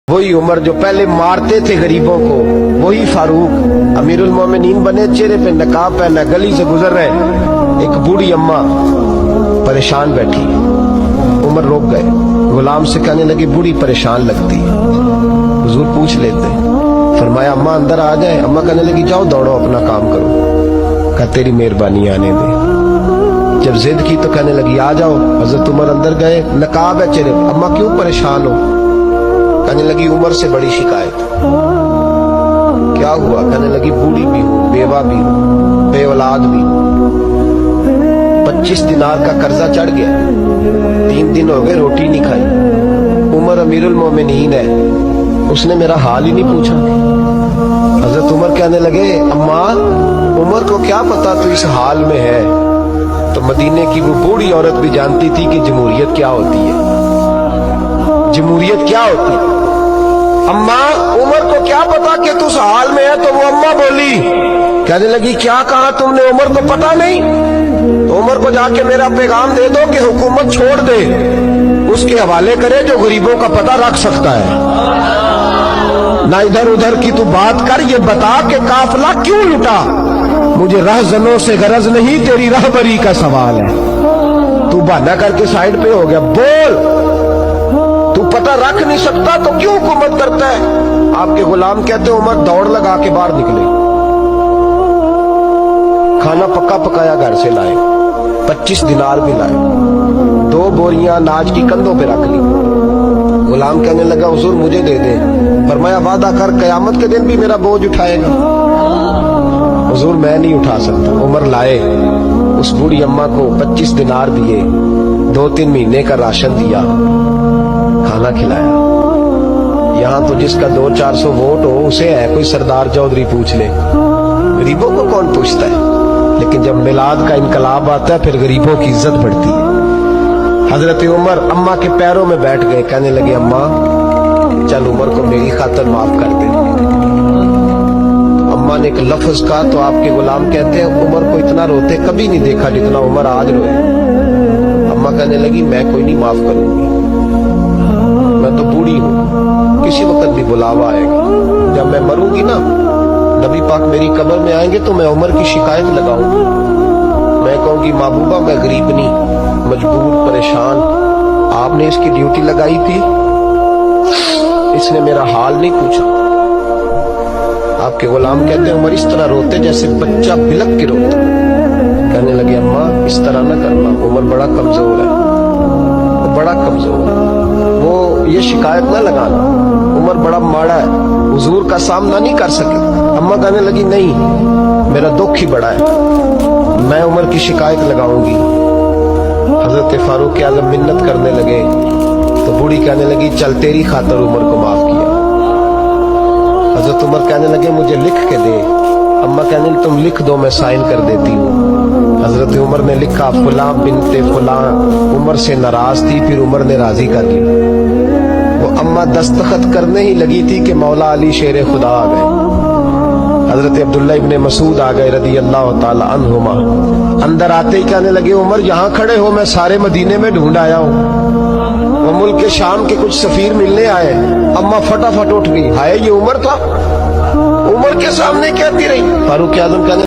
वही उमर जो पहले मारते थे गरीबों को, वही फारूक अमीरुल मोमिनीन बने, चेहरे पे नकाब पहना, गली से गुजर रहे, एक बूढ़ी अम्मा परेशान बैठी। उमर रोक गए, गुलाम से कहने लगे बूढ़ी परेशान लगती है। हुजूर पूछ लेते, फरमाया अम्मा अंदर आ जाए। अम्मा कहने लगी जाओ दौड़ो अपना काम करो। कहा तेरी मेहरबानी आने दे। जब जिद की तो कहने लगी आ जाओ। हजरत उमर अंदर गए, नकाब है चेहरे। अम्मा क्यों परेशान हो? कहने लगी उमर से बड़ी शिकायत। क्या हुआ? कहने लगी बूढ़ी भी हूँ, बेवा भी हूँ, बे औलाद भी हूँ, 25 दिनार का कर्जा चढ़ गया, 3 दिन हो गए रोटी नहीं खाई। उमर अमीरुल मोमिनीन है, उसने मेरा हाल ही नहीं पूछा। हजरत उमर कहने लगे अम्मा उमर को क्या पता तू इस हाल में है। तो मदीने की वो बूढ़ी औरत भी जानती थी कि जमहूरियत क्या होती है, जमहूरियत क्या होती है। अम्मा उमर को क्या पता कि तू उस हाल में है। तो वो अम्मा बोली, कहने लगी क्या कहा तुमने? उमर को पता नहीं? तो उमर को जाके मेरा पैगाम दे दो कि हुकूमत छोड़ दे, उसके हवाले करे जो गरीबों का पता रख सकता है। ना इधर उधर की तू बात कर, ये बता कि काफिला क्यों लुटा। मुझे रहजनों से गरज नहीं, तेरी रहबरी का सवाल है। तू बहाना करके साइड पे हो गया, बोल। तू पता रख नहीं सकता तो क्यों हुकूमत करता है? आपके गुलाम कहते उमर दौड़ लगा के बाहर निकले, खाना पक्का पकाया घर से लाए, 25 दिनार भी लाए, 2 बोरियां अनाज की कंधों पे रख ली। गुलाम कहने लगा हुजूर मुझे दे दे। फरमाया वादा कर कयामत के दिन भी मेरा बोझ उठाएगा। हुजूर मैं नहीं उठा सकता। उमर लाए, उस बूढ़ी अम्मा को 25 दिनार दिए, 2-3 महीने का राशन दिया, खाना खिलाया। यहाँ तो जिसका 200-400 वोट हो उसे है कोई सरदार चौधरी पूछ ले, गरीबों को कौन पूछता है। लेकिन जब मिलाद का इनकलाब आता है फिर गरीबों की इज्जत बढ़ती है। हजरत उमर अम्मा के पैरों में बैठ गए, कहने लगे अम्मा चल उमर को मेरी खातिर माफ कर दे। अम्मा ने एक लफ्ज कहा तो आपके गुलाम कहते हैं उमर को इतना रोते कभी नहीं देखा जितना उमर आज रोए। अम्मा कहने लगी मैं कोई नहीं माफ करूंगी, मैं तो बूढ़ी हूँ, किसी वक्त भी बुलावा आएगा। जब मैं मरूंगी ना, नबी पाक मेरी कब्र में आएंगे तो मैं उमर की शिकायत लगाऊंगी। मैं कहूंगी महबूबा मैं गरीब नहीं, मजबूर, परेशान, आपने इसकी ड्यूटी लगाई थी, इसने मेरा हाल नहीं पूछा। आपके गुलाम कहते हैं उमर इस तरह रोते जैसे बच्चा बिलक के रोता। कहने लगे अम्मा इस तरह ना करना, उमर बड़ा कमजोर है, बड़ा कमजोर है, वो ये शिकायत ना लगाना, उमर बड़ा माड़ा है, हुजूर का सामना नहीं कर सके। अम्मा कहने लगी नहीं मेरा दुख ही बड़ा है, मैं उमर की शिकायत लगाऊंगी। हजरत फारूक आज़म मिन्नत करने लगे तो बूढ़ी कहने लगी चल तेरी खातर उमर को माफ किया। हजरत उमर कहने लगे मुझे लिख के दे। अम्मा कहने लगी तुम लिख दो मैं साइन कर देती हूँ। हजरत उमर ने लिखा फुलां बिनते फुलां उमर से नाराज थी, फिर उमर ने राजी कर ली। वो अम्मा दस्तखत करने ही लगी थी कि मौला अली शेर खुदा आ गए। हजरत अब्दुल्ला इब्ने मसूद आ गए रदी अल्लाह ताला अन्हुमा। अंदर आते ही कहने लगे उमर यहाँ खड़े हो, मैं सारे मदीने में ढूंढ आया हूँ, वो मुल्क के शाम के कुछ सफीर मिलने आए। अम्मा फटाफट उठ गई, हाय ये उमर था, उमर के सामने कहती रही। फारूक आज़म कहने